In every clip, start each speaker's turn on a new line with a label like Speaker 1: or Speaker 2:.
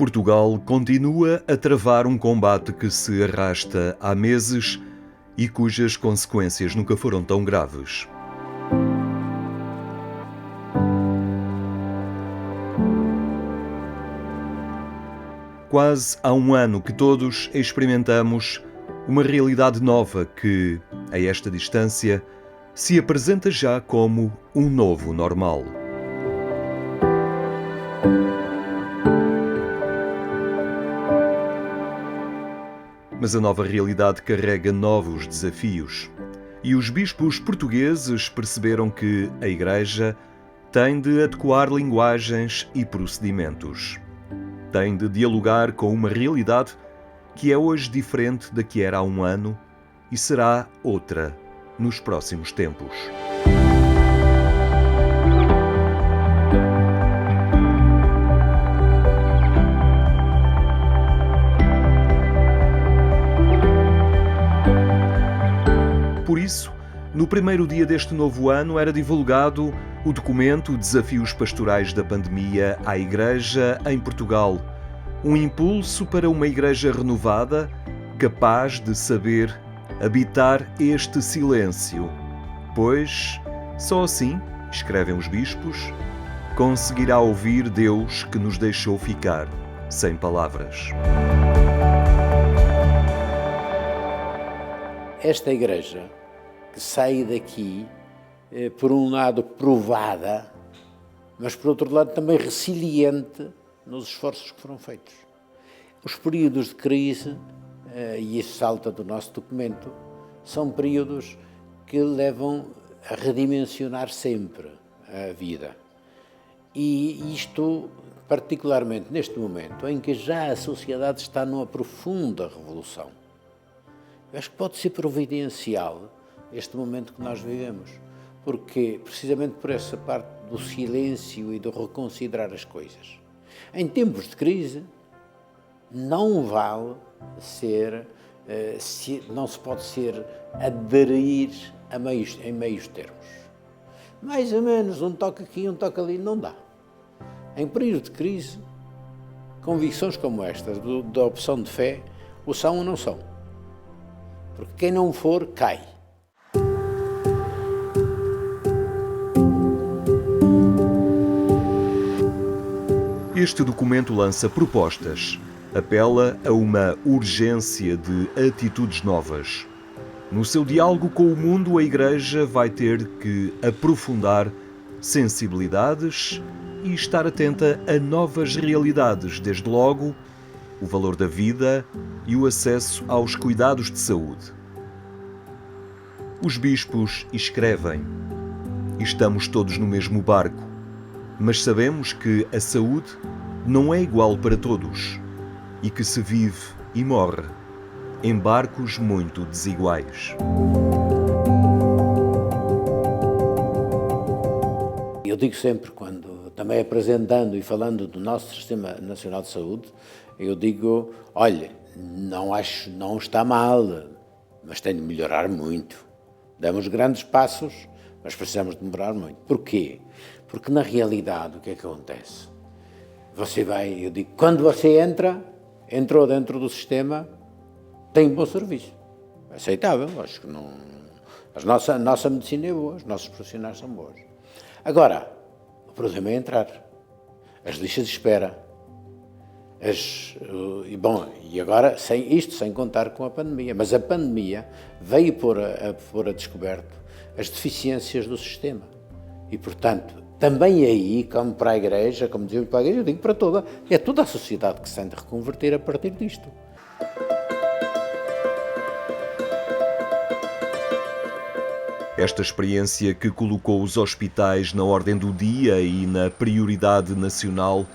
Speaker 1: Portugal continua a travar um combate que se arrasta há meses e cujas consequências nunca foram tão graves. Quase há um ano que todos experimentamos uma realidade nova que, a esta distância, se apresenta já como um novo normal. Mas a nova realidade carrega novos desafios. E os bispos portugueses perceberam que a Igreja tem de adequar linguagens e procedimentos. Tem de dialogar com uma realidade que é hoje diferente da que era há um ano e será outra nos próximos tempos. Por isso, no primeiro dia deste novo ano era divulgado o documento Desafios Pastorais da Pandemia à Igreja em Portugal. Um impulso para uma Igreja renovada, capaz de saber habitar este silêncio. Pois, só assim, escrevem os bispos, conseguirá ouvir Deus que nos deixou ficar sem palavras.
Speaker 2: Esta Igreja que sai daqui, por um lado provada, mas por outro lado também resiliente nos esforços que foram feitos. Os períodos de crise, e isso salta do nosso documento, são períodos que levam a redimensionar sempre a vida. E isto, particularmente neste momento, em que já a sociedade está numa profunda revolução. Eu acho que pode ser providencial este momento que nós vivemos, porque precisamente por essa parte do silêncio e do reconsiderar as coisas. Em tempos de crise, não vale ser, não se pode ser aderir em meios termos. Mais ou menos, um toque aqui, um toque ali, não dá. Em período de crise, convicções como esta, da opção de fé, ou são ou não são. Porque quem não for, cai.
Speaker 1: Este documento lança propostas, apela a uma urgência de atitudes novas. No seu diálogo com o mundo, a Igreja vai ter que aprofundar sensibilidades e estar atenta a novas realidades, desde logo o valor da vida e o acesso aos cuidados de saúde. Os bispos escrevem: estamos todos no mesmo barco, mas sabemos que a saúde não é igual para todos e que se vive e morre em barcos muito desiguais.
Speaker 2: Eu digo sempre, quando também apresentando e falando do nosso Sistema Nacional de Saúde, eu digo, olha, não está mal, mas tem de melhorar muito. Damos grandes passos, mas precisamos de melhorar muito. Porquê? Porque na realidade o que é que acontece? Eu digo, quando você entrou dentro do sistema, tem um bom serviço. É aceitável, acho que não. A nossa medicina é boa, os nossos profissionais são bons. Agora, o problema é entrar. As listas de espera. E agora, sem contar com a pandemia. Mas a pandemia veio pôr a descoberto as deficiências do sistema. E, portanto, também aí, como para a Igreja, como dizemos para a Igreja, eu digo para é toda a sociedade que se tem de reconverter a partir disto.
Speaker 1: Esta experiência que colocou os hospitais na ordem do dia e na prioridade nacional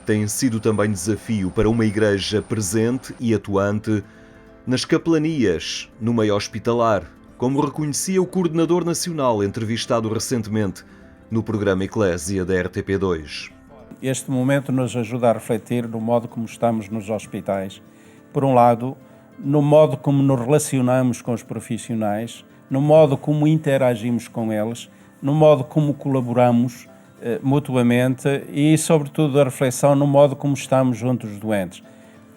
Speaker 1: tem sido também desafio para uma Igreja presente e atuante nas capelanias, no meio hospitalar, como reconhecia o coordenador nacional entrevistado recentemente no programa Eclésia da RTP2.
Speaker 3: Este momento nos ajuda a refletir no modo como estamos nos hospitais. Por um lado, no modo como nos relacionamos com os profissionais, no modo como interagimos com eles, no modo como colaboramos mutuamente e, sobretudo, a reflexão no modo como estamos junto dos doentes.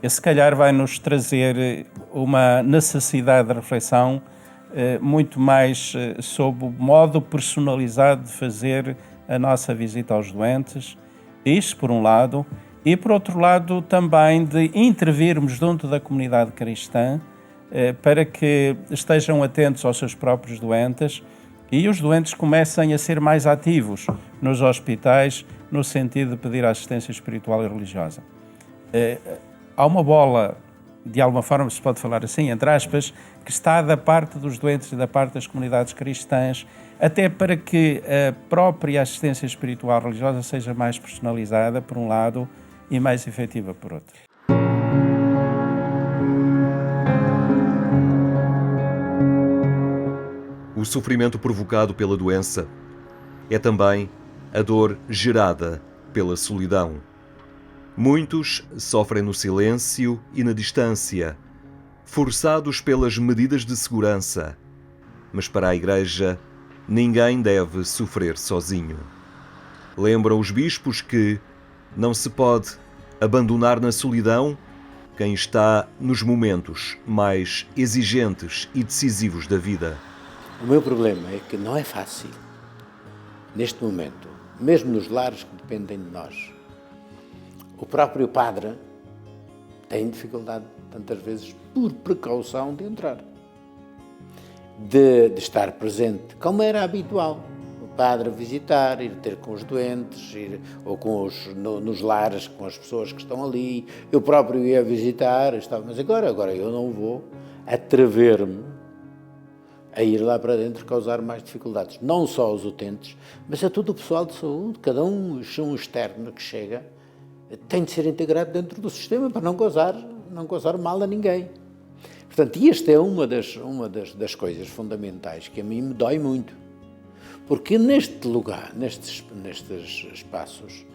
Speaker 3: E, se calhar, vai-nos trazer uma necessidade de reflexão muito mais sobre o modo personalizado de fazer a nossa visita aos doentes, isto por um lado, e por outro lado também de intervirmos junto da comunidade cristã para que estejam atentos aos seus próprios doentes e os doentes comecem a ser mais ativos nos hospitais no sentido de pedir assistência espiritual e religiosa. Há uma bola, de alguma forma se pode falar assim, entre aspas, que está da parte dos doentes e da parte das comunidades cristãs, até para que a própria assistência espiritual religiosa seja mais personalizada, por um lado, e mais efetiva, por outro.
Speaker 1: O sofrimento provocado pela doença é também a dor gerada pela solidão. Muitos sofrem no silêncio e na distância, forçados pelas medidas de segurança. Mas para a Igreja, ninguém deve sofrer sozinho. Lembram os bispos que não se pode abandonar na solidão quem está nos momentos mais exigentes e decisivos da vida.
Speaker 2: O meu problema é que não é fácil, neste momento, mesmo nos lares que dependem de nós. O próprio padre tem dificuldade, tantas vezes, por precaução, de entrar, de estar presente, como era habitual. O padre visitar, ir ter com os doentes, ou nos lares com as pessoas que estão ali. Eu próprio ia visitar, mas agora eu não vou atrever-me a ir lá para dentro causar mais dificuldades. Não só aos utentes, mas a todo o pessoal de saúde. Cada um externo que chega tem de ser integrado dentro do sistema para não causar mal a ninguém. Portanto, esta é uma das coisas fundamentais que a mim me dói muito. Porque neste lugar, nestes espaços,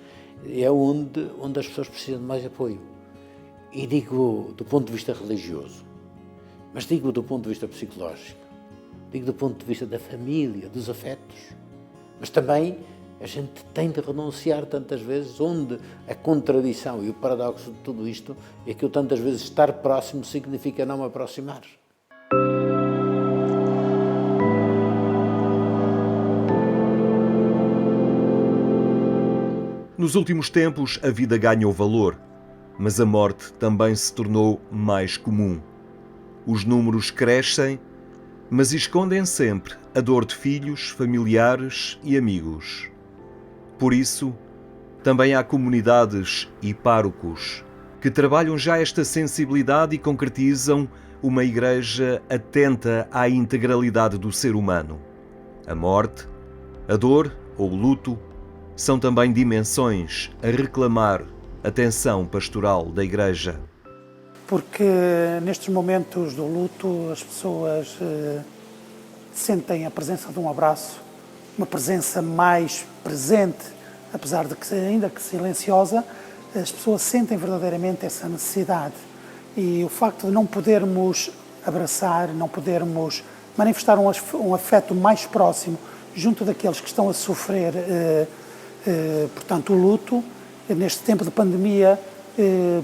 Speaker 2: é onde as pessoas precisam de mais apoio. E digo do ponto de vista religioso, mas digo do ponto de vista psicológico, digo do ponto de vista da família, dos afetos. Mas também a gente tem de renunciar tantas vezes, onde a contradição e o paradoxo de tudo isto é que eu tantas vezes estar próximo significa não me aproximar.
Speaker 1: Nos últimos tempos, a vida ganhou valor, mas a morte também se tornou mais comum. Os números crescem, mas escondem sempre a dor de filhos, familiares e amigos. Por isso, também há comunidades e párocos que trabalham já esta sensibilidade e concretizam uma igreja atenta à integralidade do ser humano. A morte, a dor ou o luto são também dimensões a reclamar atenção pastoral da igreja.
Speaker 4: Porque nestes momentos do luto as pessoas sentem a presença de um abraço, uma presença mais presente, apesar de que ainda que silenciosa, as pessoas sentem verdadeiramente essa necessidade. E o facto de não podermos abraçar, não podermos manifestar um afeto mais próximo junto daqueles que estão a sofrer, portanto, o luto, neste tempo de pandemia,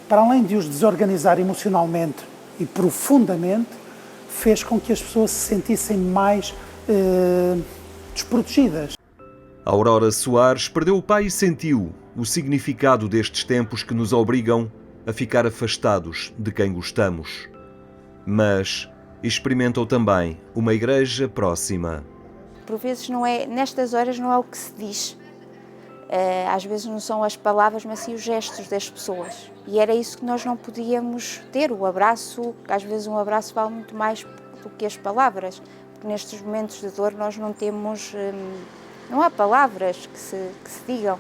Speaker 4: para além de os desorganizar emocionalmente e profundamente, fez com que as pessoas se sentissem mais desprotegidas.
Speaker 1: Aurora Soares perdeu o pai e sentiu o significado destes tempos que nos obrigam a ficar afastados de quem gostamos. Mas experimentou também uma igreja próxima.
Speaker 5: Por vezes nestas horas não é o que se diz. Às vezes não são as palavras, mas sim os gestos das pessoas. E era isso que nós não podíamos ter, o abraço. Às vezes um abraço vale muito mais do que as palavras, porque nestes momentos de dor nós não temos, não há palavras que se digam.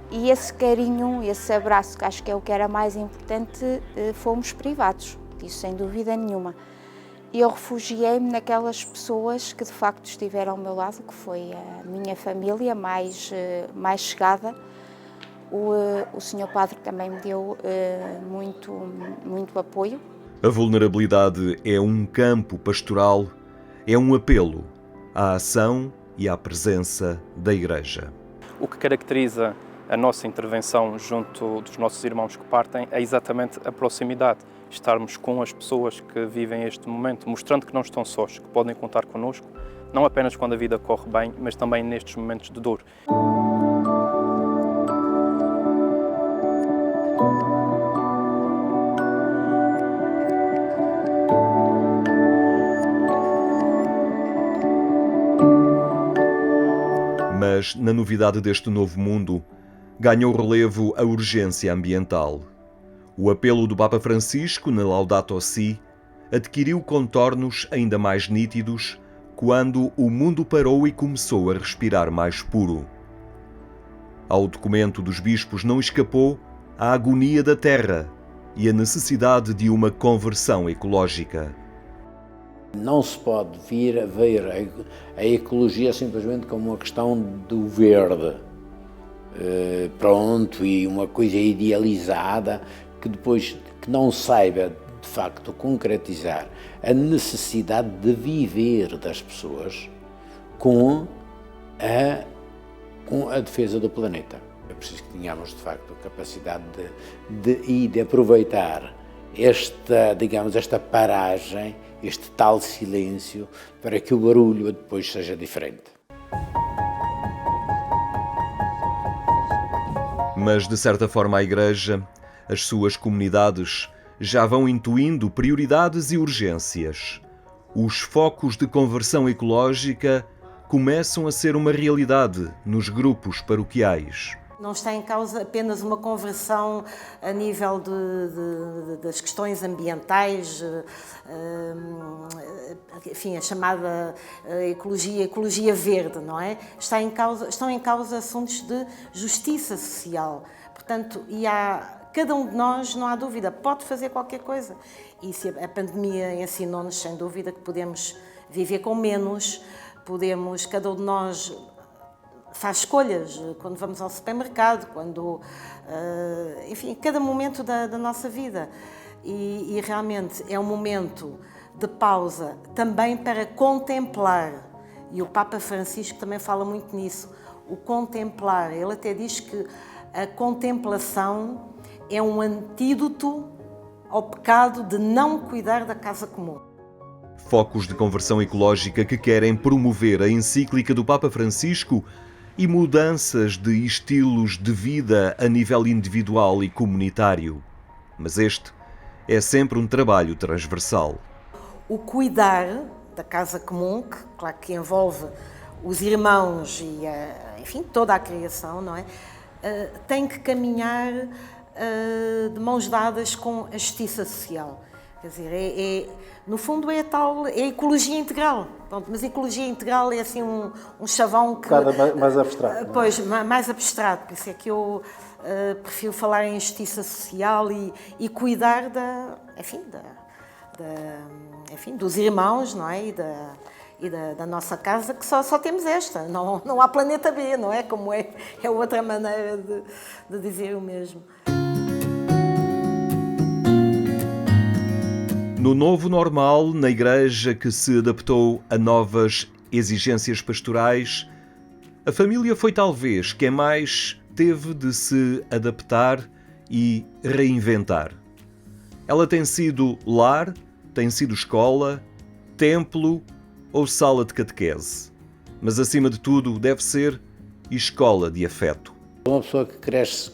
Speaker 5: E esse carinho, esse abraço, que acho que é o que era mais importante, fomos privados, disso sem dúvida nenhuma. E eu refugiei-me naquelas pessoas que de facto estiveram ao meu lado, que foi a minha família mais chegada. O Sr. Padre também me deu muito apoio.
Speaker 1: A vulnerabilidade é um campo pastoral, é um apelo à ação e à presença da Igreja.
Speaker 6: O que caracteriza a nossa intervenção junto dos nossos irmãos que partem é exatamente a proximidade. Estarmos com as pessoas que vivem este momento, mostrando que não estão sós, que podem contar connosco, não apenas quando a vida corre bem, mas também nestes momentos de dor.
Speaker 1: Mas, na novidade deste novo mundo, ganhou relevo a urgência ambiental. O apelo do Papa Francisco na Laudato Si adquiriu contornos ainda mais nítidos quando o mundo parou e começou a respirar mais puro. Ao documento dos bispos não escapou a agonia da terra e a necessidade de uma conversão ecológica.
Speaker 2: Não se pode vir a ver a ecologia simplesmente como uma questão do verde, pronto, e uma coisa idealizada que depois que não saiba de facto concretizar a necessidade de viver das pessoas com a defesa do planeta. É preciso que tenhamos de facto a capacidade de aproveitar esta paragem, este tal silêncio, para que o barulho depois seja diferente.
Speaker 1: Mas, de certa forma, a Igreja, as suas comunidades, já vão intuindo prioridades e urgências. Os focos de conversão ecológica começam a ser uma realidade nos grupos paroquiais.
Speaker 7: Não está em causa apenas uma conversão a nível das questões ambientais, enfim, a chamada ecologia verde, não é? Estão em causa assuntos de justiça social. Portanto, cada um de nós, não há dúvida, pode fazer qualquer coisa. E se a pandemia ensinou-nos, sem dúvida, que podemos viver com menos, cada um de nós faz escolhas quando vamos ao supermercado, enfim, cada momento da nossa vida. E realmente é um momento de pausa também para contemplar. E o Papa Francisco também fala muito nisso, o contemplar. Ele até diz que a contemplação é um antídoto ao pecado de não cuidar da casa comum.
Speaker 1: Focos de conversão ecológica que querem promover a encíclica do Papa Francisco e mudanças de estilos de vida a nível individual e comunitário. Mas este é sempre um trabalho transversal.
Speaker 7: O cuidar da casa comum, que claro que envolve os irmãos e enfim, toda a criação, não é? Tem que caminhar de mãos dadas com a justiça social. Quer dizer, no fundo é a ecologia integral. Pronto, mas a ecologia integral é assim um chavão que...
Speaker 8: mais abstrato.
Speaker 7: Pois, mais abstrato. Por isso é que eu prefiro falar em justiça social e cuidar dos irmãos, não é? E da nossa casa, que só temos esta. Não há planeta B, não é? Como é outra maneira de dizer o mesmo.
Speaker 1: No novo normal, na Igreja que se adaptou a novas exigências pastorais, a família foi talvez quem mais teve de se adaptar e reinventar. Ela tem sido lar, tem sido escola, templo ou sala de catequese. Mas, acima de tudo, deve ser escola de afeto.
Speaker 2: Uma pessoa que cresce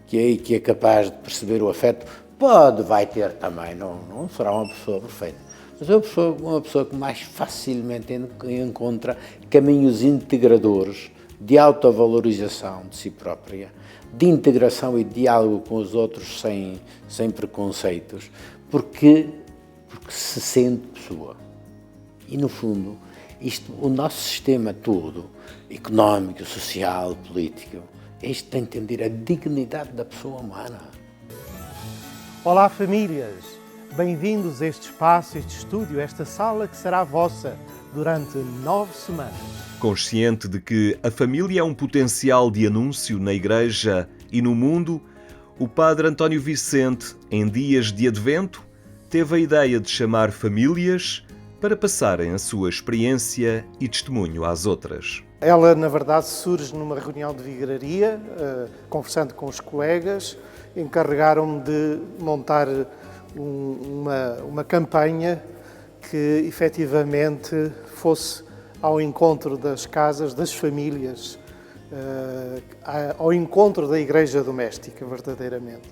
Speaker 2: que é capaz de perceber o afeto, vai ter também, não será uma pessoa perfeita, mas é uma pessoa que mais facilmente encontra caminhos integradores de autovalorização de si própria, de integração e diálogo com os outros sem preconceitos, porque se sente pessoa. E, no fundo, o nosso sistema todo, económico, social, político, é isto de entender a dignidade da pessoa humana.
Speaker 8: Olá, famílias! Bem-vindos a este espaço, este estúdio, esta sala que será vossa durante 9 semanas.
Speaker 1: Consciente de que a família é um potencial de anúncio na Igreja e no mundo, o Padre António Vicente, em dias de Advento, teve a ideia de chamar famílias para passarem a sua experiência e testemunho às outras.
Speaker 8: Ela, na verdade, surge numa reunião de vigararia, conversando com os colegas, encarregaram-me de montar uma campanha que efetivamente fosse ao encontro das casas, das famílias, ao encontro da igreja doméstica, verdadeiramente.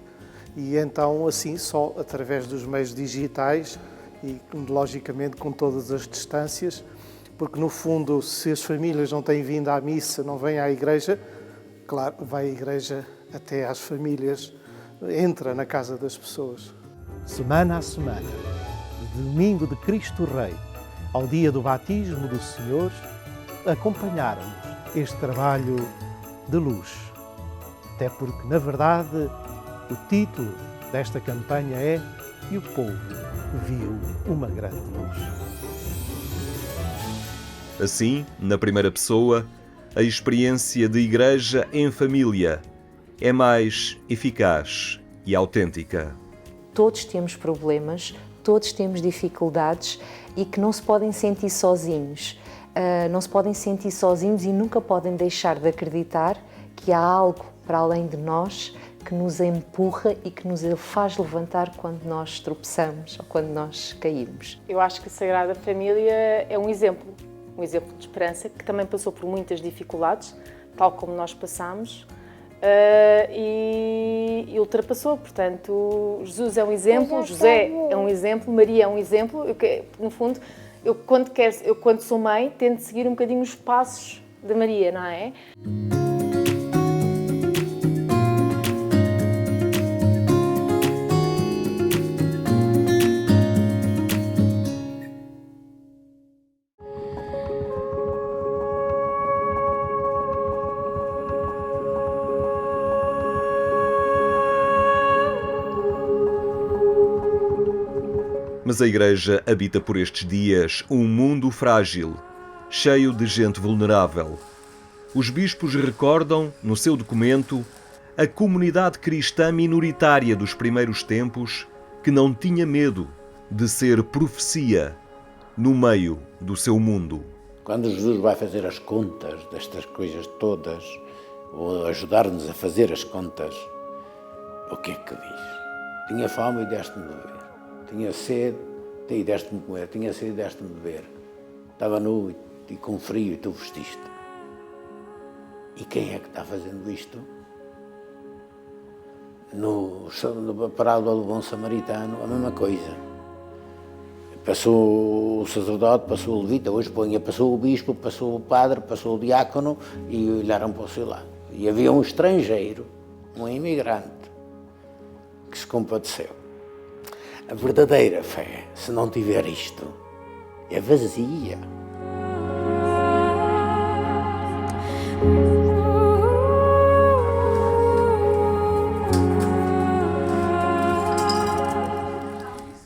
Speaker 8: E então, assim, só através dos meios digitais e, logicamente, com todas as distâncias, porque, no fundo, se as famílias não têm vindo à missa, não vêm à igreja, claro, vai à igreja até às famílias, entra na casa das pessoas. Semana a semana, de domingo de Cristo Rei ao dia do batismo do Senhor, acompanharam-nos este trabalho de luz. Até porque, na verdade, o título desta campanha é "E o povo viu uma grande luz".
Speaker 1: Assim, na primeira pessoa, a experiência de igreja em família é mais eficaz e autêntica.
Speaker 9: Todos temos problemas, todos temos dificuldades e que não se podem sentir sozinhos. Não se podem sentir sozinhos e nunca podem deixar de acreditar que há algo para além de nós que nos empurra e que nos faz levantar quando nós tropeçamos ou quando nós caímos.
Speaker 10: Eu acho que a Sagrada Família é um exemplo de esperança, que também passou por muitas dificuldades, tal como nós passamos, e ultrapassou. Portanto, Jesus é um exemplo, José é um exemplo, Maria é um exemplo. No fundo, eu quando sou mãe, tento seguir um bocadinho os passos da Maria, não é?
Speaker 1: Mas a Igreja habita por estes dias um mundo frágil, cheio de gente vulnerável. Os bispos recordam, no seu documento, a comunidade cristã minoritária dos primeiros tempos que não tinha medo de ser profecia no meio do seu mundo.
Speaker 2: Quando Jesus vai fazer as contas destas coisas todas, ou ajudar-nos a fazer as contas, o que é que diz? Tinha fome e deste-me beber. Tinha sede e deste-me comer. Tinha sede e deste-me beber. Estava nu e com frio e tu vestiste. E quem é que está fazendo isto? No parábola do bom samaritano, a mesma coisa. Passou o sacerdote, passou o levita, hoje passou o bispo, passou o padre, passou o diácono e olharam para o seu lado. E havia um estrangeiro, um imigrante, que se compadeceu. A verdadeira fé, se não tiver isto, é vazia.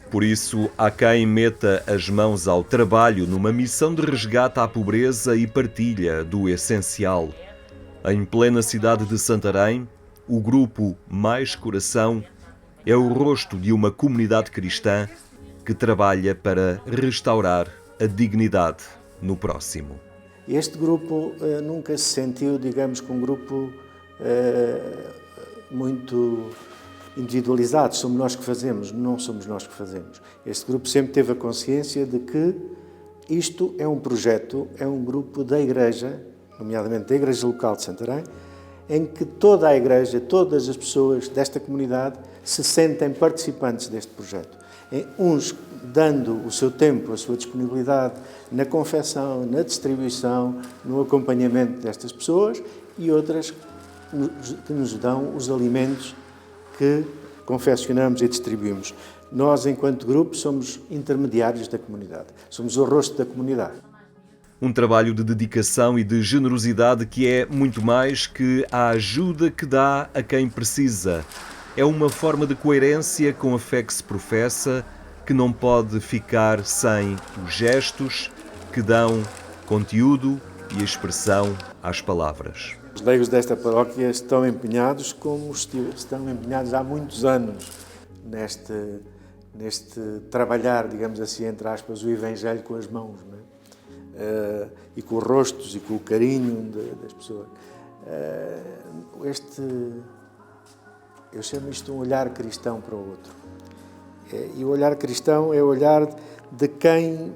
Speaker 1: Por isso, há quem meta as mãos ao trabalho numa missão de resgate à pobreza e partilha do essencial. Em plena cidade de Santarém, o grupo Mais Coração é o rosto de uma comunidade cristã que trabalha para restaurar a dignidade no próximo.
Speaker 11: Este grupo nunca se sentiu, digamos, com um grupo muito individualizado. Somos nós que fazemos, não somos nós que fazemos. Este grupo sempre teve a consciência de que isto é um projeto, é um grupo da Igreja, nomeadamente da Igreja Local de Santarém, em que toda a Igreja, todas as pessoas desta comunidade se sentem participantes deste projeto. Uns dando o seu tempo, a sua disponibilidade na confecção, na distribuição, no acompanhamento destas pessoas e outras que nos dão os alimentos que confeccionamos e distribuímos. Nós, enquanto grupo, somos intermediários da comunidade. Somos o rosto da comunidade.
Speaker 1: Um trabalho de dedicação e de generosidade que é muito mais que a ajuda que dá a quem precisa. É uma forma de coerência com a fé que se professa, que não pode ficar sem os gestos que dão conteúdo e expressão às palavras.
Speaker 11: Os leigos desta paróquia estão empenhados, como estão empenhados há muitos anos, neste trabalhar, digamos assim, entre aspas, o Evangelho com as mãos, não é? E com os rostos e com o carinho das pessoas. Eu chamo isto um olhar cristão para o outro. E o olhar cristão é o olhar de quem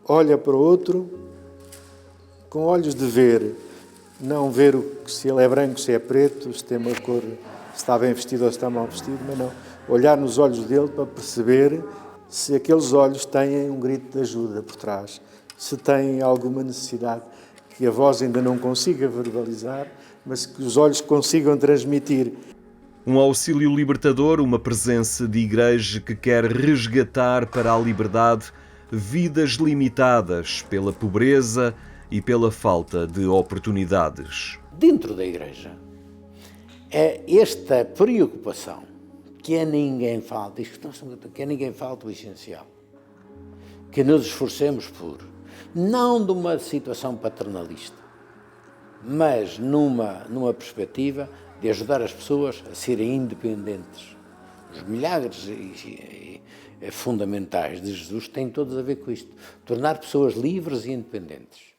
Speaker 11: olha para o outro com olhos de ver, não ver se ele é branco, se é preto, se tem uma cor, se está bem vestido ou se está mal vestido, mas não. Olhar nos olhos dele para perceber se aqueles olhos têm um grito de ajuda por trás, se têm alguma necessidade que a voz ainda não consiga verbalizar, mas que os olhos consigam transmitir.
Speaker 1: Um auxílio libertador, uma presença de igreja que quer resgatar para a liberdade vidas limitadas pela pobreza e pela falta de oportunidades.
Speaker 2: Dentro da igreja, é esta preocupação que a ninguém falta, que a ninguém falta o essencial, que nos esforcemos por, não de uma situação paternalista, mas numa perspectiva de ajudar as pessoas a serem independentes. Os milagres fundamentais de Jesus têm todos a ver com isto. Tornar pessoas livres e independentes.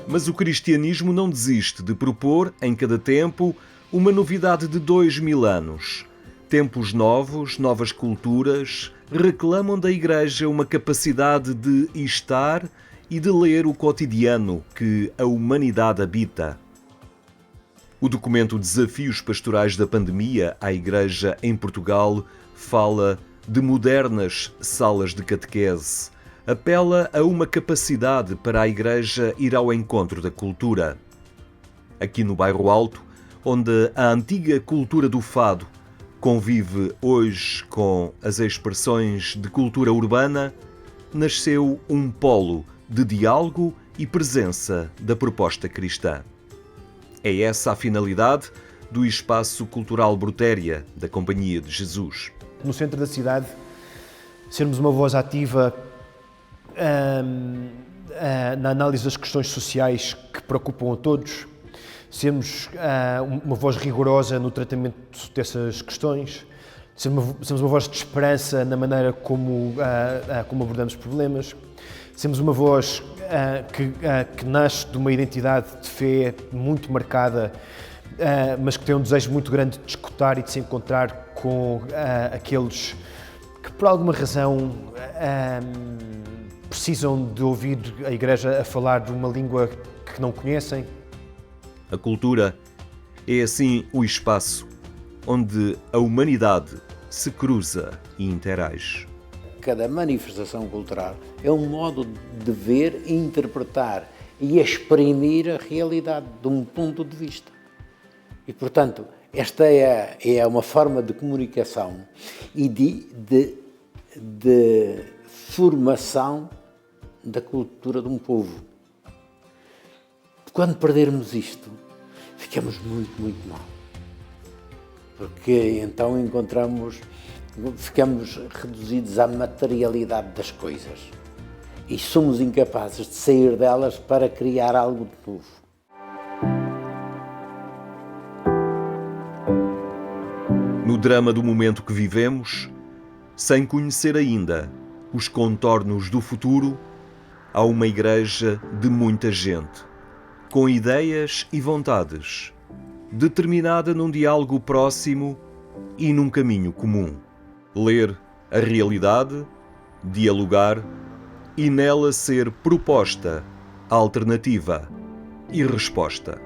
Speaker 1: Mas o cristianismo não desiste de propor, em cada tempo, uma novidade de 2000 anos. Tempos novos, novas culturas, reclamam da Igreja uma capacidade de estar e de ler o cotidiano que a humanidade habita. O documento Desafios Pastorais da Pandemia à Igreja em Portugal fala de modernas salas de catequese, apela a uma capacidade para a Igreja ir ao encontro da cultura. Aqui no Bairro Alto, onde a antiga cultura do fado convive hoje com as expressões de cultura urbana, nasceu um polo de diálogo e presença da proposta cristã. É essa a finalidade do Espaço Cultural Brutéria da Companhia de Jesus.
Speaker 12: No centro da cidade, sermos uma voz ativa na análise das questões sociais que preocupam a todos, sermos uma voz rigorosa no tratamento dessas questões, sermos uma voz de esperança na maneira como abordamos problemas, sermos uma voz que nasce de uma identidade de fé muito marcada, mas que tem um desejo muito grande de escutar e de se encontrar com aqueles que, por alguma razão, precisam de ouvir a Igreja a falar de uma língua que não conhecem.
Speaker 1: A cultura é, assim, o espaço onde a humanidade se cruza e interage.
Speaker 2: Cada manifestação cultural é um modo de ver, interpretar e exprimir a realidade de um ponto de vista. E, portanto, esta é uma forma de comunicação e de formação da cultura de um povo. Quando perdermos isto, ficamos muito, muito mal. Porque então ficamos reduzidos à materialidade das coisas e somos incapazes de sair delas para criar algo de novo.
Speaker 1: No drama do momento que vivemos, sem conhecer ainda os contornos do futuro, há uma igreja de muita gente, com ideias e vontades, determinada num diálogo próximo e num caminho comum. Ler a realidade, dialogar e nela ser proposta, alternativa e resposta.